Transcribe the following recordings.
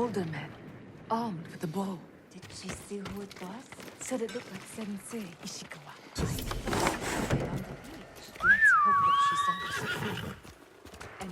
older man, armed with a bow. Did she see who it was? Said it looked like Sensei Ishikawa. On the beach. Let's hope that she saw the secret. And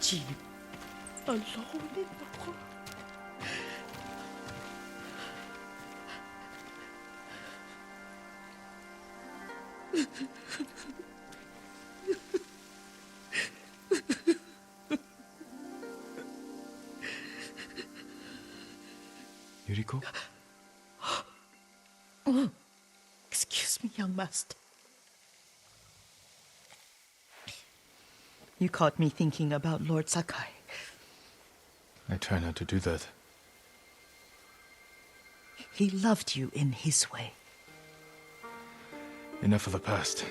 Jean, alone in the world. Yuriko? Excuse me, young master. You caught me thinking about Lord Sakai. I try not to do that. He loved you in his way. Enough of the past.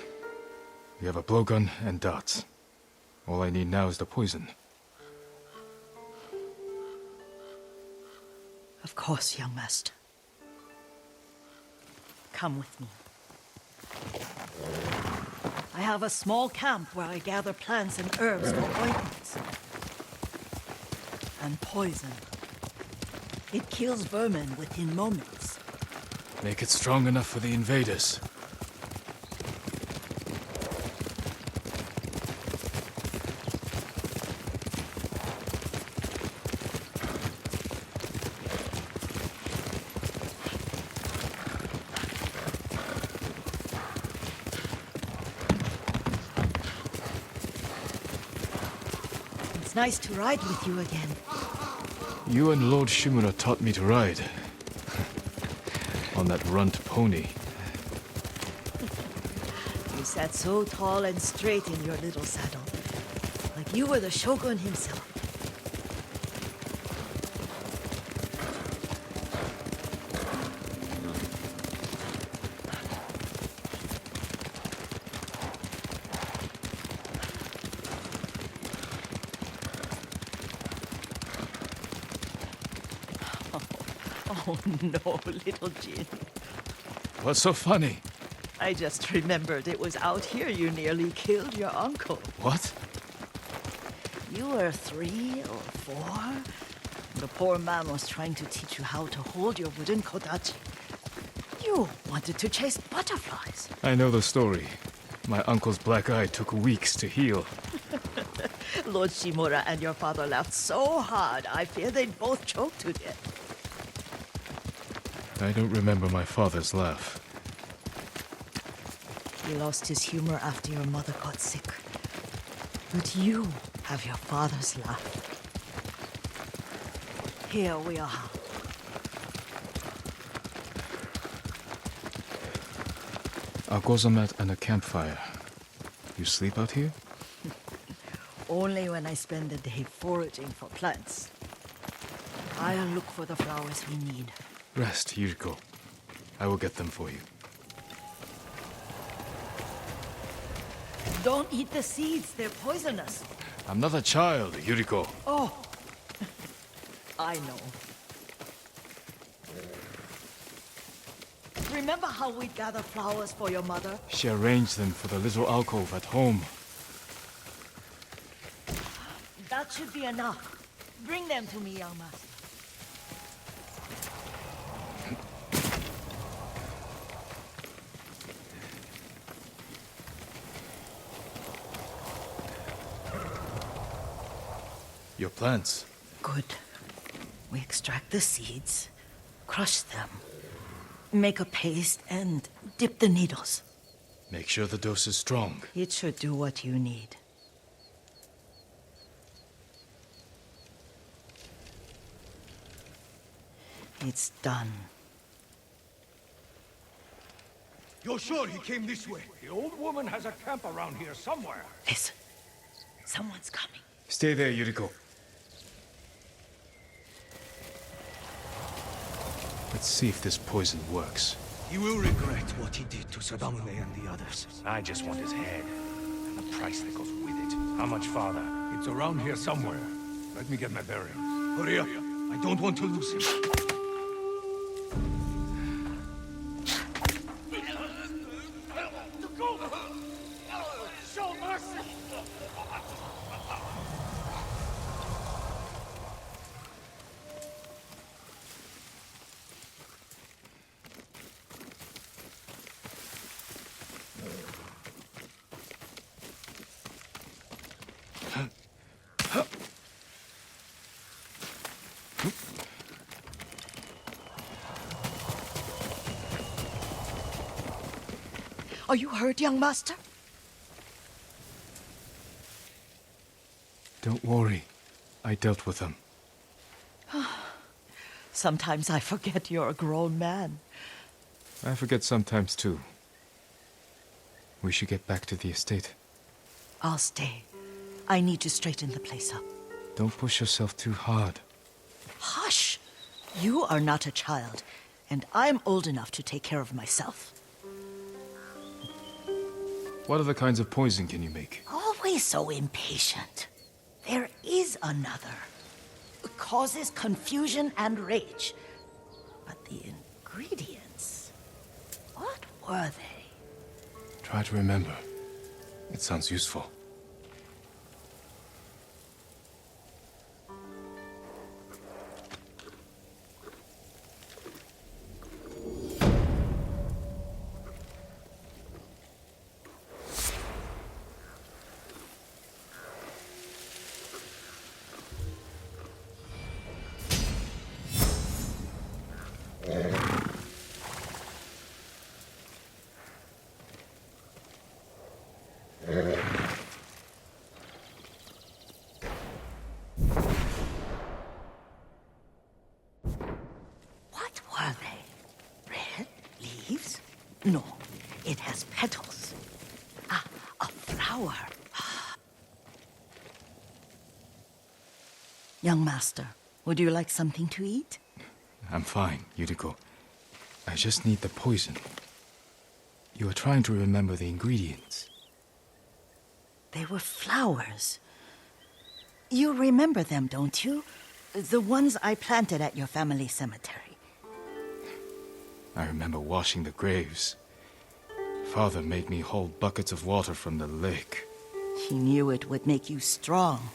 We have a blowgun and darts. All I need now is the poison. Of course, young master. Come with me. I have a small camp where I gather plants and herbs for ointments. And poison. It kills vermin within moments. Make it strong enough for the invaders. It's nice to ride with you again. You and Lord Shimura taught me to ride. On that runt pony. You sat so tall and straight in your little saddle. Like you were the shogun himself. Oh no, little Jin. What's so funny? I just remembered it was out here you nearly killed your uncle. What? You were 3 or 4. The poor man was trying to teach you how to hold your wooden kodachi. You wanted to chase butterflies. I know the story. My uncle's black eye took weeks to heal. Lord Shimura and your father laughed so hard, I fear they'd both choke to death. I don't remember my father's laugh. He lost his humor after your mother got sick. But you have your father's laugh. Here we are. A gozamat and a campfire. You sleep out here? Only when I spend the day foraging for plants. I'll look for the flowers we need. Rest, Yuriko. I will get them for you. Don't eat the seeds, they're poisonous. I'm not a child, Yuriko. Oh, I know. Remember how we'd gather flowers for your mother? She arranged them for the little alcove at home. That That should be enough. Bring them to me, young master. Your plants. Good. We extract the seeds, crush them, make a paste, and dip the needles. Make sure the dose is strong. It should do what you need. It's done. You're sure he came this way? The old woman has a camp around here somewhere. Listen. Someone's coming. Stay there, Yuriko. Let's see if this poison works. He will regret what he did to Sadamune and the others. I just want his head, and the price that goes with it. How much farther? It's around here somewhere. Let me get my bearings. Hurry up. I don't want to lose him. Show mercy! Are you hurt, young master? Don't worry. I dealt with them. Sometimes I forget you're a grown man. I forget sometimes too. We should get back to the estate. I'll stay. I need to straighten the place up. Don't push yourself too hard. Hush! You are not a child, and I'm old enough to take care of myself. What other kinds of poison can you make? Always so impatient. There is another. It causes confusion and rage. But the ingredients... what were they? Try to remember. It sounds useful. What were they? Red leaves? No, it has petals. Ah, a flower. Young master, would you like something to eat? I'm fine, Yuriko. I just need the poison. You are trying to remember the ingredients. They were flowers. You remember them, don't you? The ones I planted at your family cemetery. I remember washing the graves. Father made me hold buckets of water from the lake. He knew it would make you strong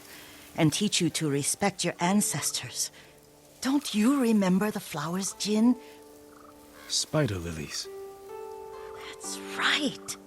and teach you to respect your ancestors. Don't you remember the flowers, Jin? Spider lilies. That's right.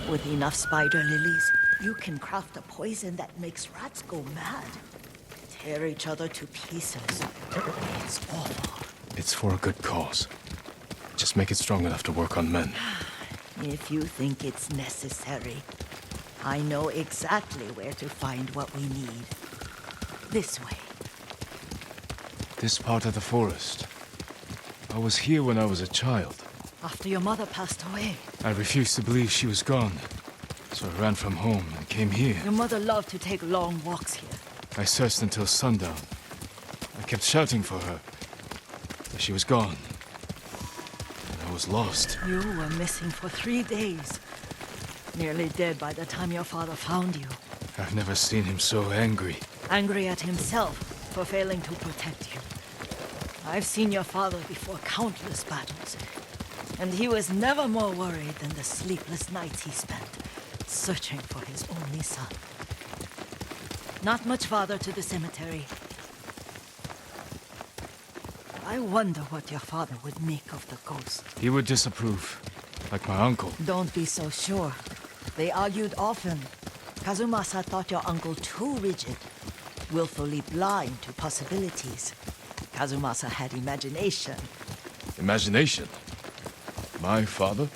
With enough spider lilies, you can craft a poison that makes rats go mad. Tear each other to pieces. It's awful. It's for a good cause. Just make it strong enough to work on men. If you think it's necessary, I know exactly where to find what we need. This way. This part of the forest. I was here when I was a child. After your mother passed away. I refused to believe she was gone. So I ran from home and came here. Your mother loved to take long walks here. I searched until sundown. I kept shouting for her. But she was gone. And I was lost. You were missing for 3 days. Nearly dead by the time your father found you. I've never seen him so angry. angry at himself for failing to protect you. I've seen your father before countless battles, and he was never more worried than the sleepless nights he spent searching for his only son. Not much farther to the cemetery. I wonder what your father would make of the ghost. He would disapprove, like my uncle. Don't be so sure. They argued often. Kazumasa thought your uncle too rigid, willfully blind to possibilities. Kazumasa had imagination. Imagination? My father?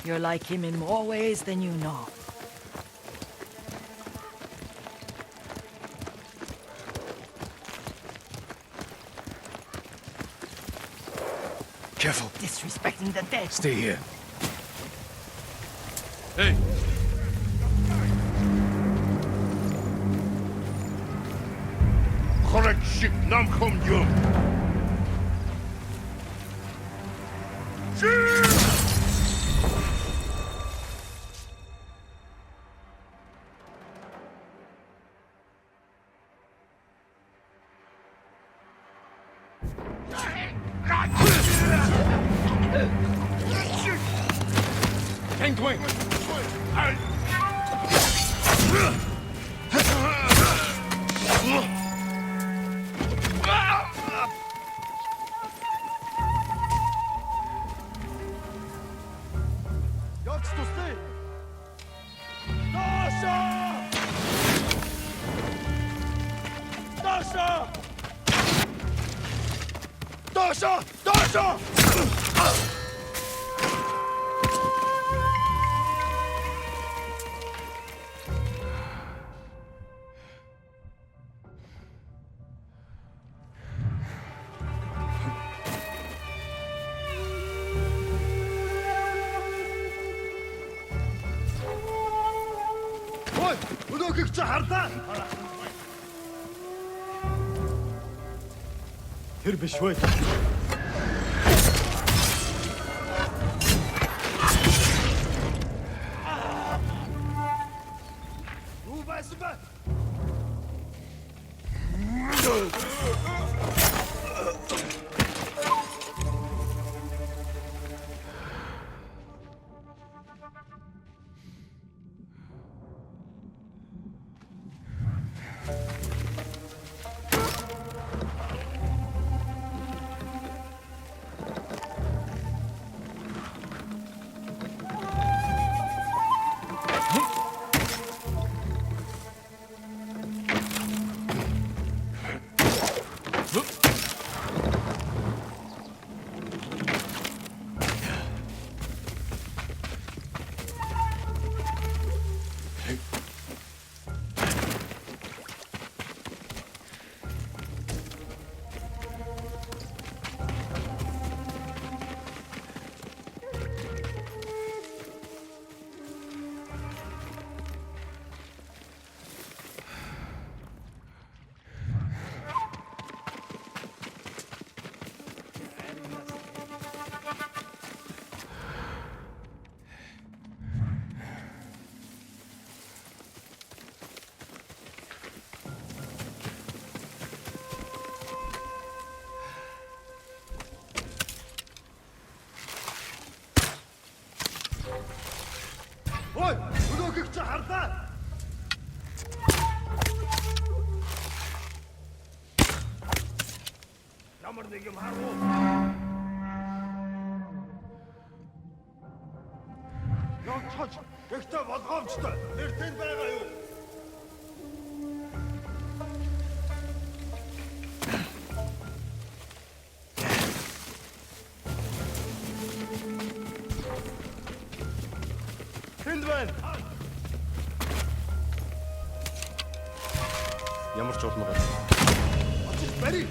You're like him in more ways than you know. Careful. Disrespecting the dead. Stay here. Hey! Correct ship nam không dương. Hang Dwayne! Явц тусдаа. Доошоо! Доошоо! Доошоо! Доошоо! Ой, өнөөхийг чи хардаа. Тэр биш вэ? Юу байсан бэ? Ой, өнөөхийг чи хардаа. Ямар нэг юм харав уу? Явцгач, ихтэй болгоомжтой. Тэр тэнд байгаа юу? Тэнд байна. Ямар ч улмаг байна. Очиж барь.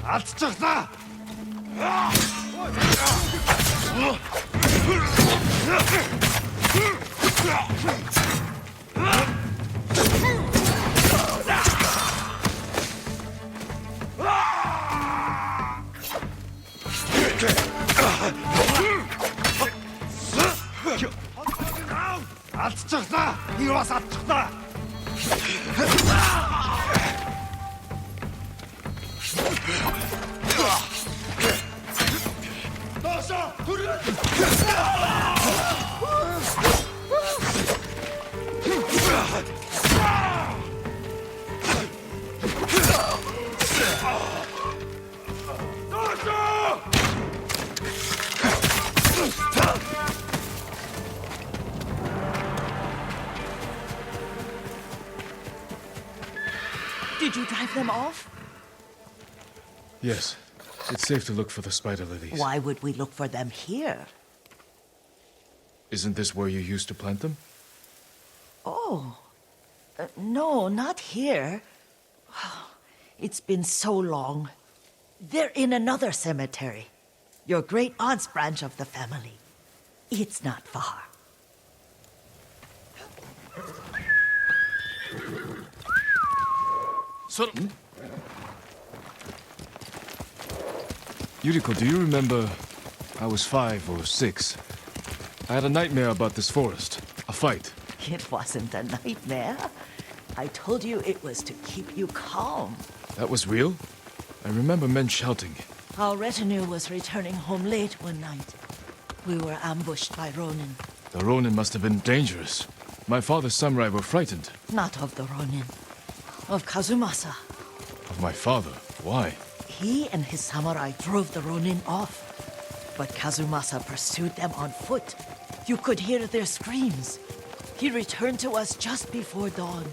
Алдчихлаа. Down! Атж чагнаа! Би бас атчихнаа! Доошо! Түрээ! Did you drive them off? Yes. It's safe to look for the spider lilies. Why would we look for them here? Isn't this where you used to plant them? Oh. No, not here. It's been so long. They're in another cemetery. Your great aunt's branch of the family. It's not far. Yuriko, do you remember? I was 5 or 6. I had a nightmare about this forest. A fight. It wasn't a nightmare. I told you it was to keep you calm. That was real? I remember men shouting. Our retinue was returning home late one night. We were ambushed by Ronin. The Ronin must have been dangerous. My father's samurai were frightened. Not of the Ronin. Of Kazumasa. Of my father? Why? He and his samurai drove the Ronin off. But Kazumasa pursued them on foot. You could hear their screams. He returned to us just before dawn,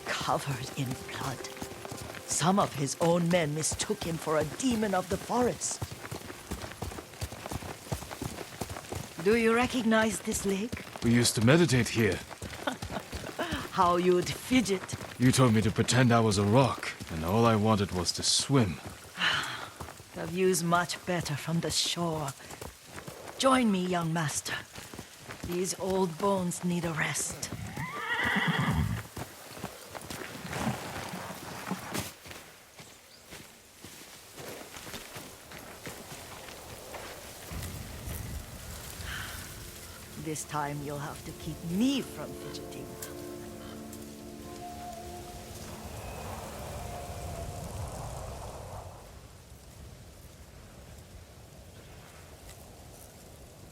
covered in blood. Some of his own men mistook him for a demon of the forest. Do you recognize this lake? We used to meditate here. How you'd fidget. You told me to pretend I was a rock, and all I wanted was to swim. The view's much better from the shore. Join me, young master. These old bones need a rest. This time you'll have to keep me from fidgeting.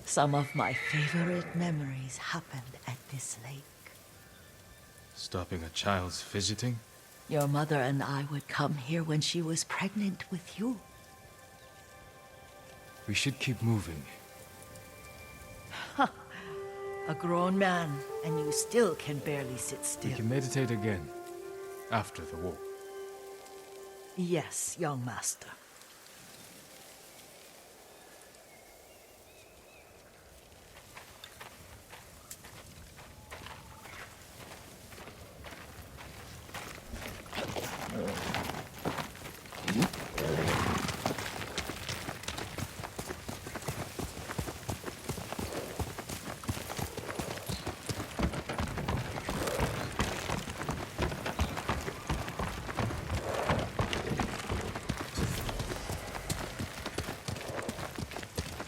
Some of my favorite memories happened at this lake. Stopping a child's fidgeting? Your mother and I would come here when she was pregnant with you. We should keep moving. A grown man, and you still can barely sit We still. can meditate again. After the war. Yes, young master.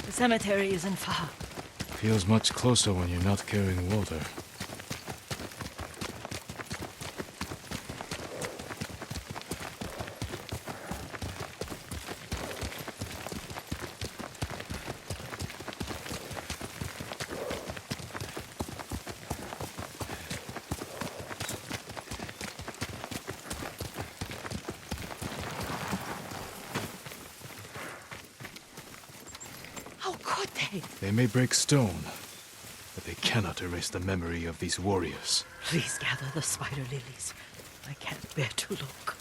The cemetery isn't far. Feels much closer when you're not carrying water. How could they? They may break stone, but they cannot erase the memory of these warriors. Please gather the spider lilies. I can't bear to look.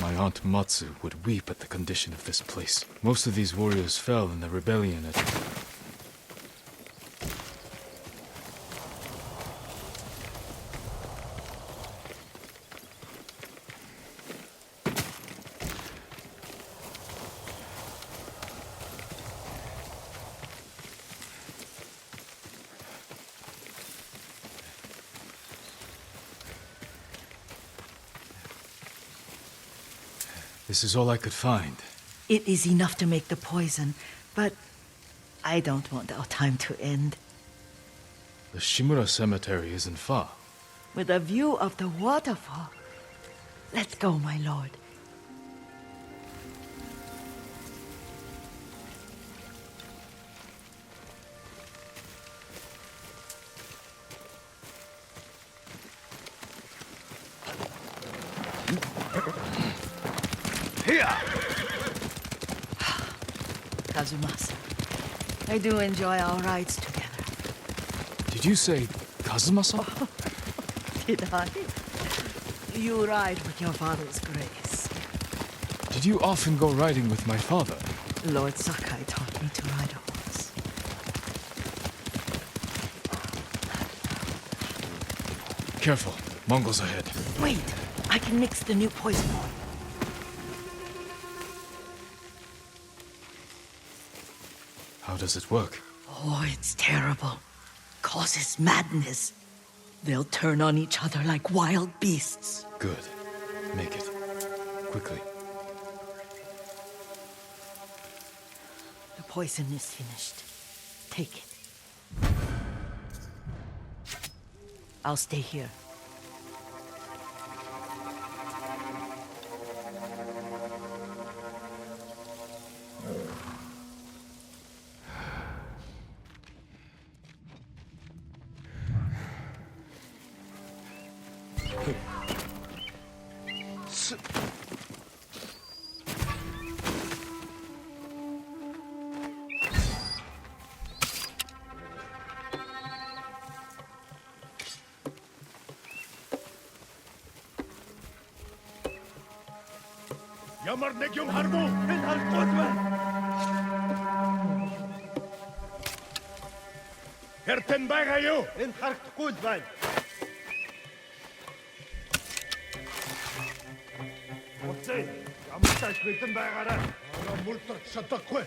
My aunt Matsu would weep at the condition of this place. Most of these warriors fell in the rebellion at... This is all I could find. It is enough to make the poison, but I don't want our time to end. The Shimura Cemetery isn't far. With a view of the waterfall. Let's go, my lord. Here! Kazumasa, I do enjoy our rides together. Did you say Kazumasa? Did I? You ride with your father's grace. Did you often go riding with my father? Lord Sakai taught me to ride a horse. Careful. Mongols ahead. Wait, I can mix the new poison. How does it work? Oh, it's terrible. Causes madness. They'll turn on each other like wild beasts. Good. Make it. Quickly. The poison is finished. Take it. I'll stay here. Ямар нэг юм харав уу? Энэ харахгүй байна. Хэртэн байгаа юу? Энэ харагдахгүй л байна. Оцээ, ямар тааш битэн байгаарай. Араа мултарч чадахгүй.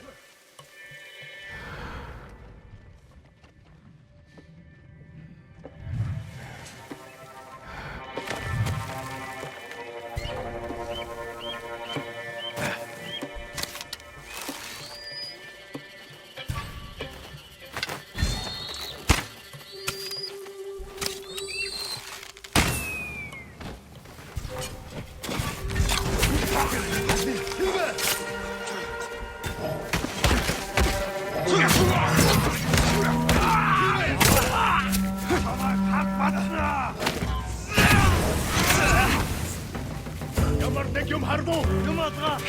Ямар нэг юм харав уу? Юм атгаа.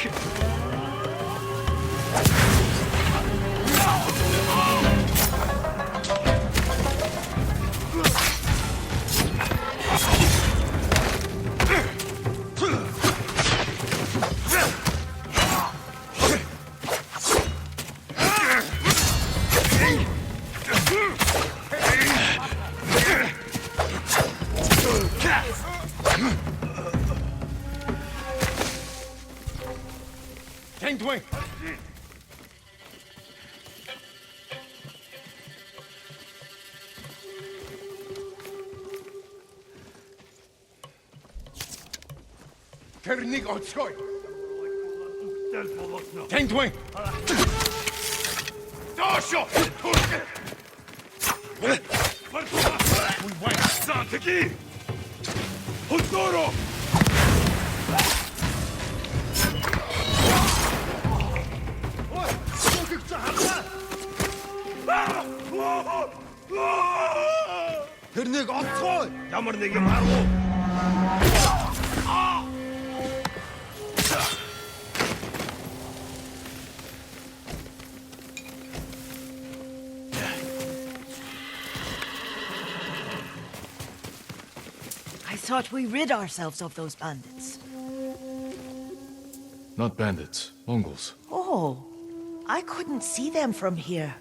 Wing. Тэрнийг оцгой. Тэнд вин. Дошо. Уй вай сан таки. Хуторо. Тэрнийг олцгоо. Ямар нэг юм харав уу? I thought we rid ourselves of those bandits. Not bandits. Mongols. Oh, I couldn't see them from here.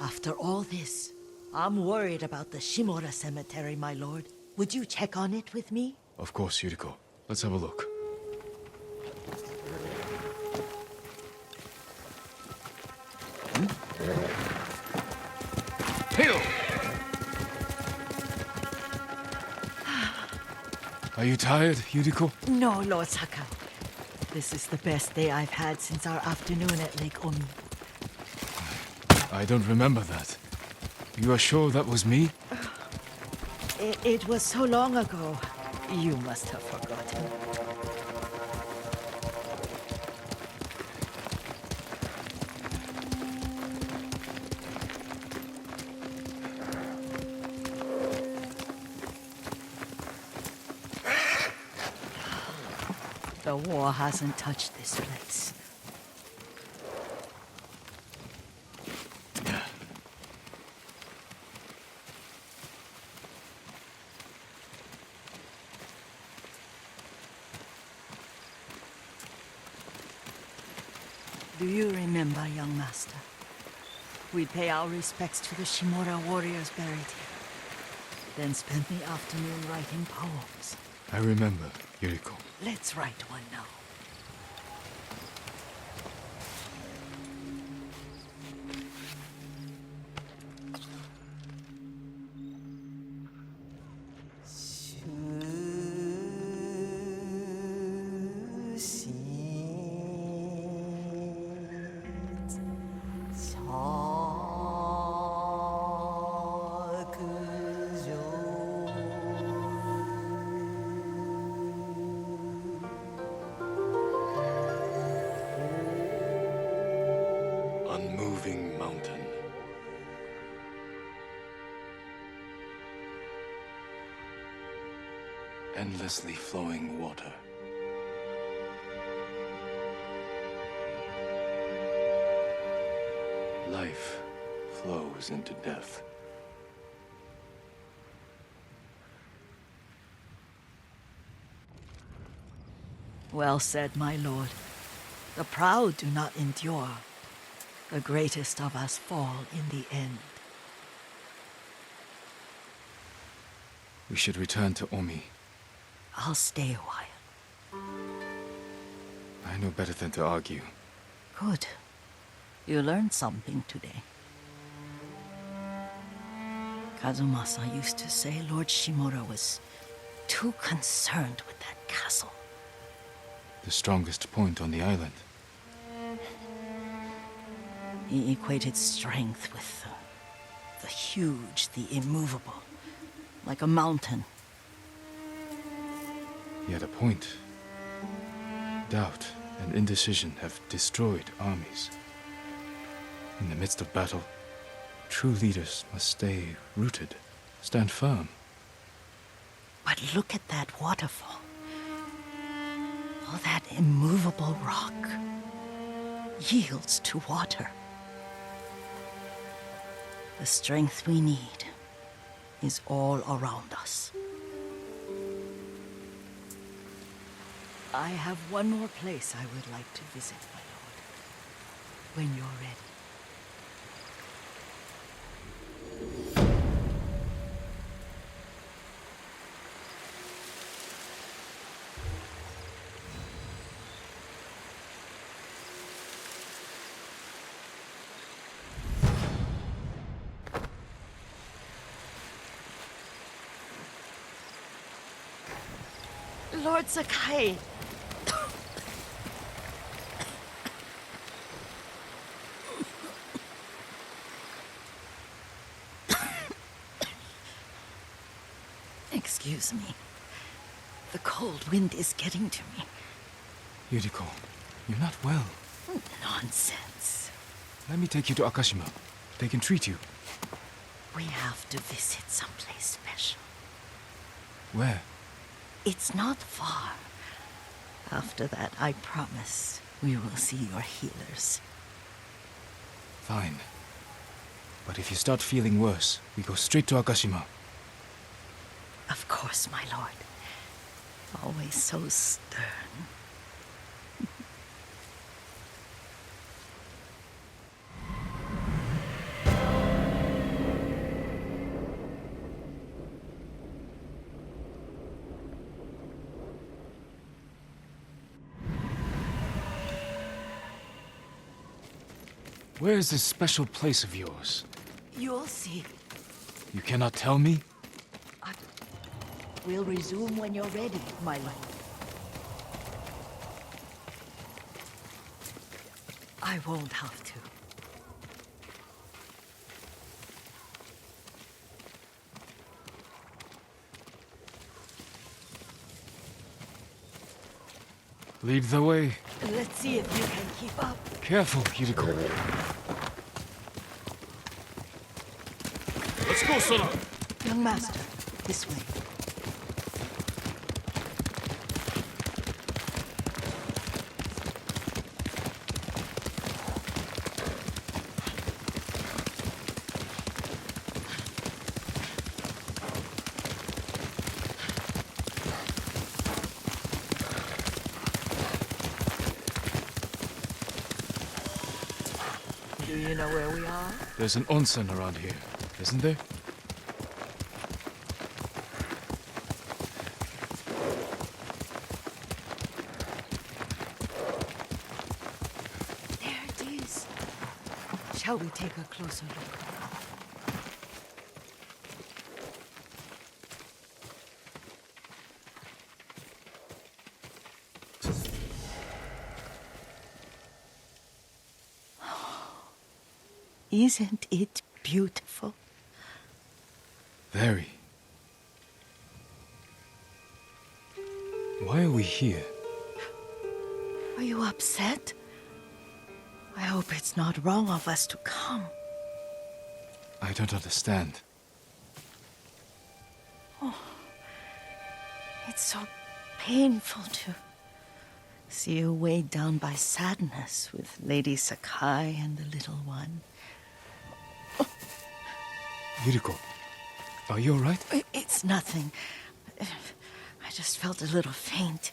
After all this, I'm worried about the Shimura Cemetery, my lord. Would you check on it with me? Of course, Yuriko. Let's have a look. Hail! Are you tired, Yuriko? No, Lord Sakai. This is the best day I've had since our afternoon at Lake Omi. I don't remember that. You are sure that was me? It was so long ago. You must have forgotten. The war hasn't touched this place. Do you remember, young master? We'd pay our respects to the Shimura warriors buried here, then spend the afternoon writing poems. I remember, Yuriko. Let's write one now. Unmoving mountain. Endlessly flowing water. Life flows into death. Well said, my lord. The proud do not endure. The greatest of us fall in the end. We should return to Omi. I'll stay a while. I know better than to argue. Good. You learned something today. Kazumasa used to say Lord Shimura was too concerned with that castle. The strongest point on the island. He equated strength with the huge, the immovable, like a mountain. He had a point. Doubt and indecision have destroyed armies. In the midst of battle, true leaders must stay rooted, stand firm. But look at that waterfall. All that immovable rock yields to water. The strength we need is all around us. I have one more place I would like to visit, my lord. When you're ready. Lord Sakai! Excuse me. The cold wind is getting to me. Yuriko, you're not well. Nonsense. Let me take you to Akashima. They can treat you. We have to visit someplace special. Where? It's not far. After that, I promise we will see your healers. Fine. But if you start feeling worse, we go straight to Akashima. Of course, my lord. Always so stern. Where is this special place of yours? You'll see. You cannot tell me? We'll resume when you're ready, my lord. I won't have to. Lead the way. Let's see if you can keep up. Careful, Yuriko. Let's go, Sona! Young master, this way. Do you know where we are? There's an onsen around here, isn't there? There it is. Shall we take a closer look? Isn't it beautiful? Very. Why are we here? Are you upset? I hope it's not wrong of us to come. I don't understand. It's so painful to see you weighed down by sadness with Lady Sakai and the little one. Yuriko, are you alright? It's nothing. I just felt a little faint.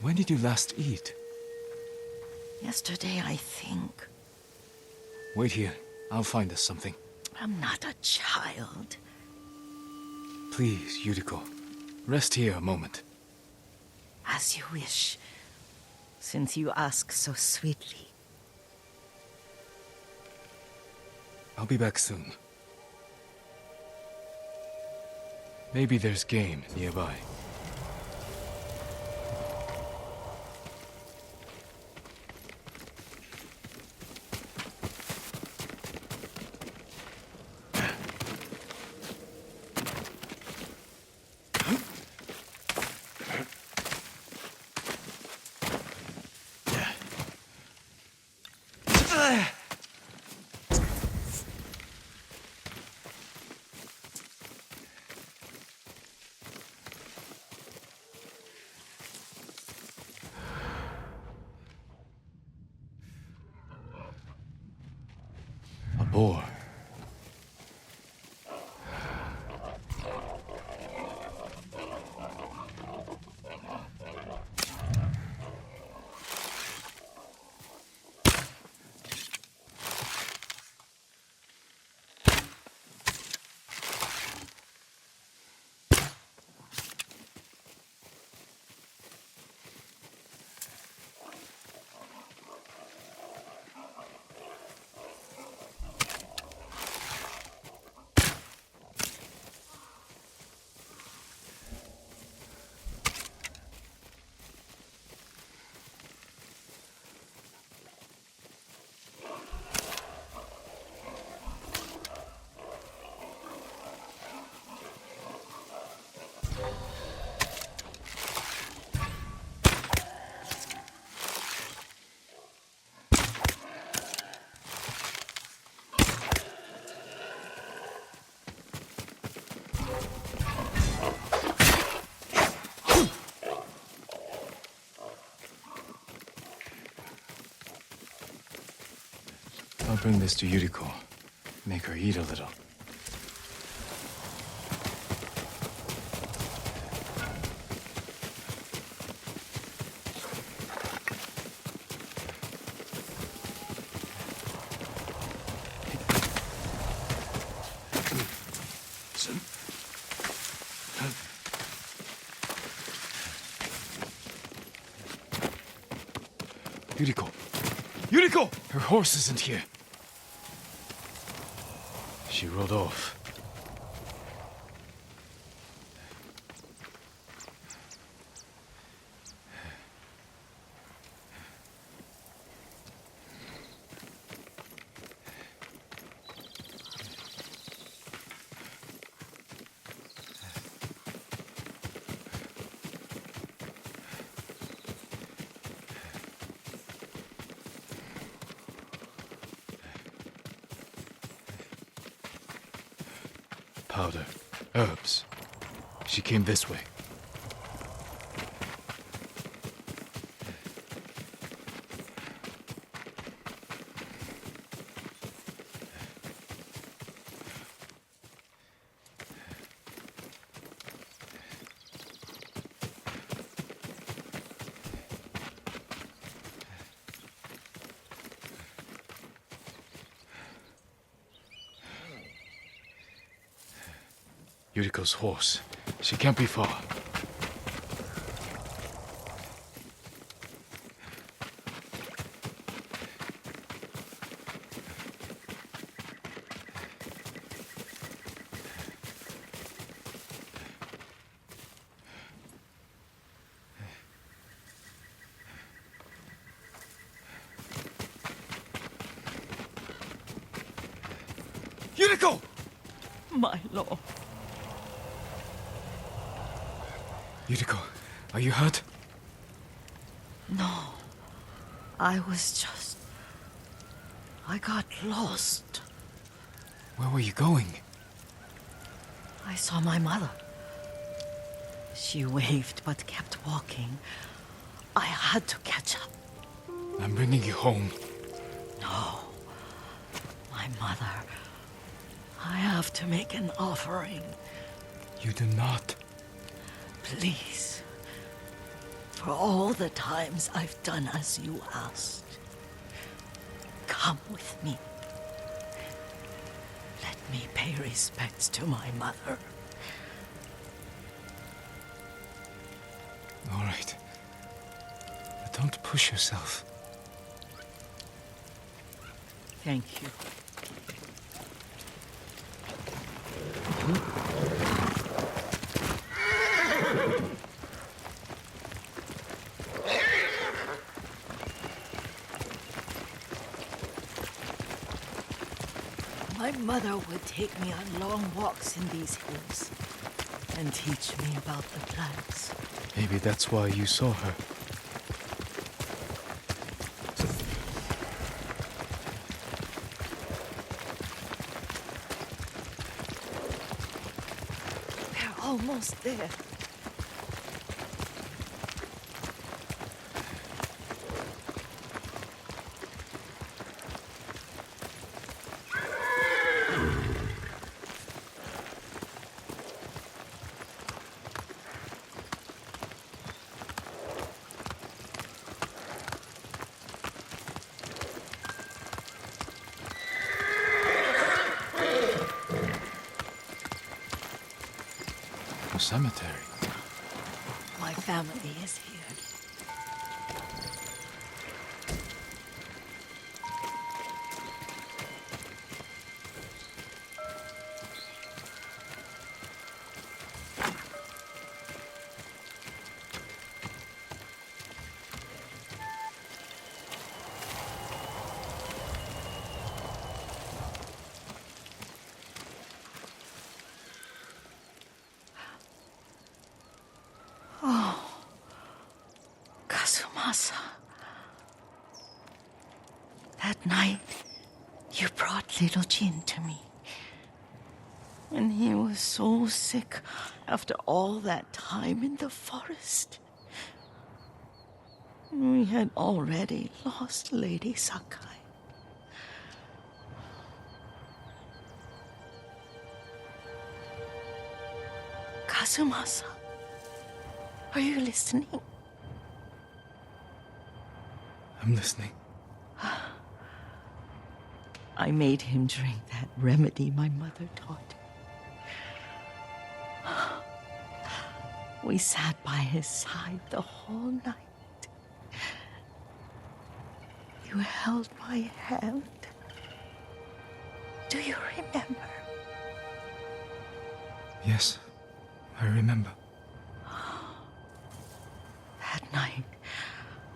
When did you last eat? Yesterday, I think. Wait here. I'll find us something. I'm not a child. Please, Yuriko. Rest here a moment. As you wish, since you ask so sweetly. I'll be back soon. Maybe there's game nearby. A boar. I'll bring this to Yuriko. Make her eat a little. Yuriko! Yuriko! Her horse isn't here. She rode off. powder, herbs. She came this way. Yuriko's horse. She can't be far. Yuriko! My lord. Yuriko, are you hurt? No. I was just... I got lost. Where were you going? I saw my mother. She waved but kept walking. I had to catch up. I'm bringing you home. No. My mother. I have to make an offering. You do not. Please. For all the times I've done as you asked. Come with me. Let me pay respects to my mother. All right. But don't push yourself. Thank you. My mother would take me on long walks in these hills and teach me about the plants. Maybe that's why you saw her. We're almost there. A cemetery. My family is here. Kazumasa. That night, you brought little Jin to me. And he was so sick after all that time in the forest. We had already lost Lady Sakai. Kazumasa, are you listening? I'm listening. I made him drink that remedy my mother taught. We sat by his side the whole night. You held my hand. Do you remember? Yes, I remember. That night,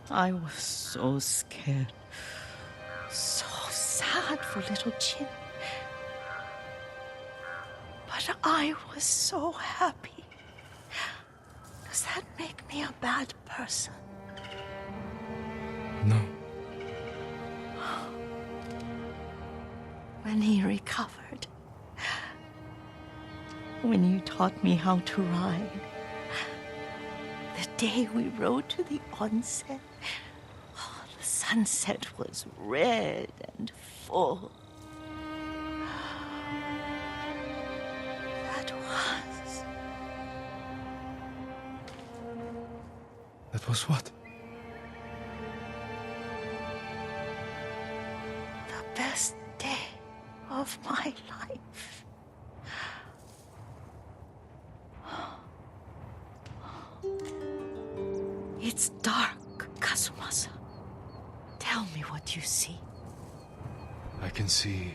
I was so scared. So sad for little Jin. But I was so happy. Does that make me a bad person? No. When he recovered, when you taught me how to ride. The day we rode to the onset, oh, the sunset was red and full. That was what? The best day of my life. It's dark, Kazumasa. Tell me what you see. I can see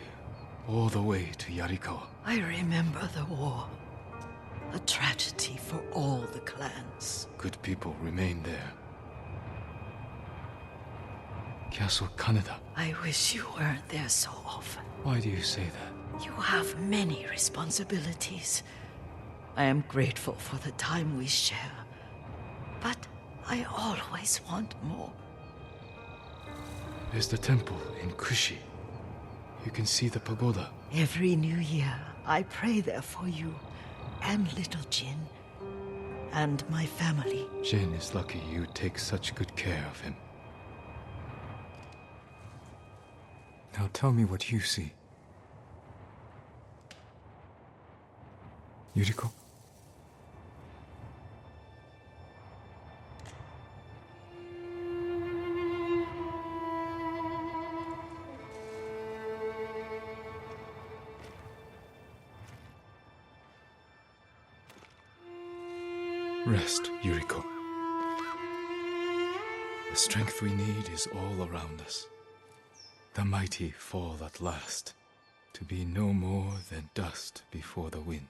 all the way to Yarikawa. I remember the war. A tragedy for all the clans. Good people remain there. Castle Kaneda. I wish you weren't there so often. Why do you say that? You have many responsibilities. I am grateful for the time we share. But I always want more. There's the temple in Kushi. You can see the pagoda. Every new year, I pray there for you and little Jin and my family. Jin is lucky you take such good care of him. Now tell me what you see. Yuriko? Rest, Yuriko. The strength we need is all around us. The mighty fall at last, to be no more than dust before the wind.